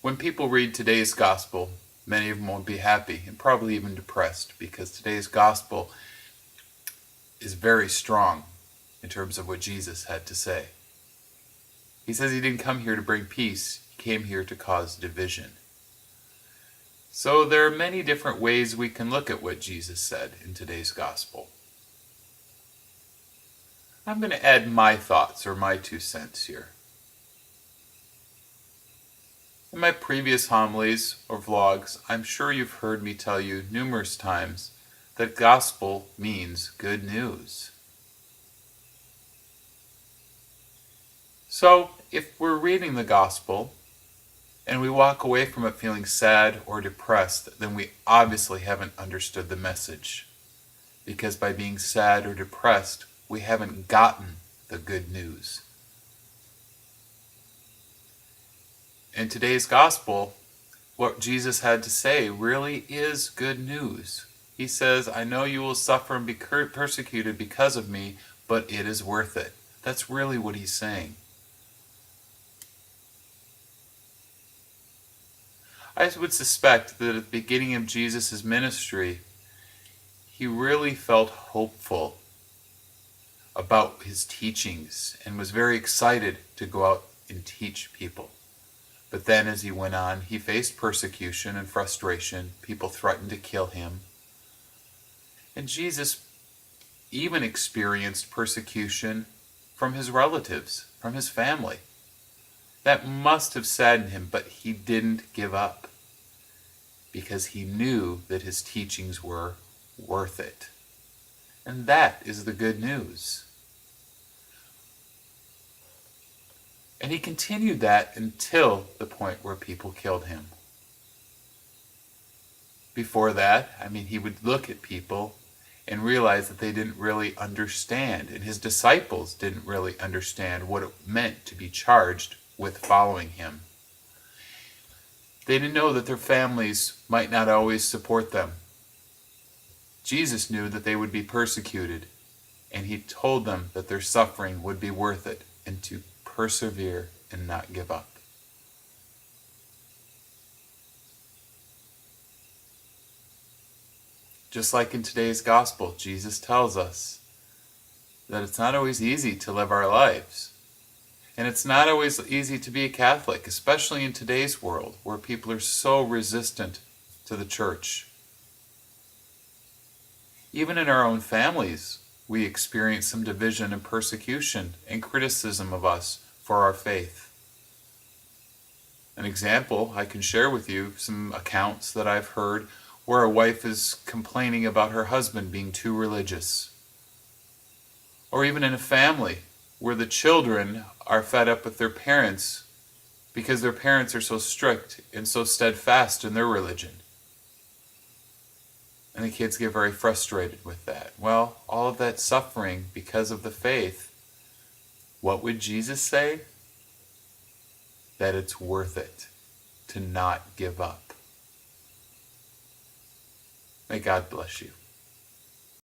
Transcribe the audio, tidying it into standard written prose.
When people read today's gospel, many of them won't be happy and probably even depressed because today's gospel is very strong in terms of what Jesus had to say. He says he didn't come here to bring peace, he came here to cause division. So there are many different ways we can look at what Jesus said in today's gospel. I'm going to add my thoughts or my 2 cents here. In my previous homilies or vlogs, I'm sure you've heard me tell you numerous times that gospel means good news. So, if we're reading the gospel and we walk away from it feeling sad or depressed, then we obviously haven't understood the message. Because by being sad or depressed, we haven't gotten the good news. In today's gospel, what Jesus had to say really is good news. He says, I know you will suffer and be persecuted because of me, but it is worth it. That's really what he's saying. I would suspect that at the beginning of Jesus' ministry, he really felt hopeful about his teachings and was very excited to go out and teach people. But then as he went on, he faced persecution and frustration. People threatened to kill him. And Jesus even experienced persecution from his relatives, from his family. That must have saddened him, but he didn't give up because he knew that his teachings were worth it. And that is the good news. And he continued that until the point where people killed him. Before that, he would look at people and realize that they didn't really understand, and his disciples didn't really understand what it meant to be charged with following him. They didn't know that their families might not always support them. Jesus knew that they would be persecuted, and he told them that their suffering would be worth it and to persevere and not give up. Just like in today's gospel, Jesus tells us that it's not always easy to live our lives. And it's not always easy to be a Catholic, especially in today's world where people are so resistant to the church. Even in our own families, we experience some division and persecution and criticism of us for our faith. An example, I can share with you some accounts that I've heard where a wife is complaining about her husband being too religious. Or even in a family where the children are fed up with their parents because their parents are so strict and so steadfast in their religion. And the kids get very frustrated with that. Well, all of that suffering because of the faith, what would Jesus say? That it's worth it to not give up. May God bless you.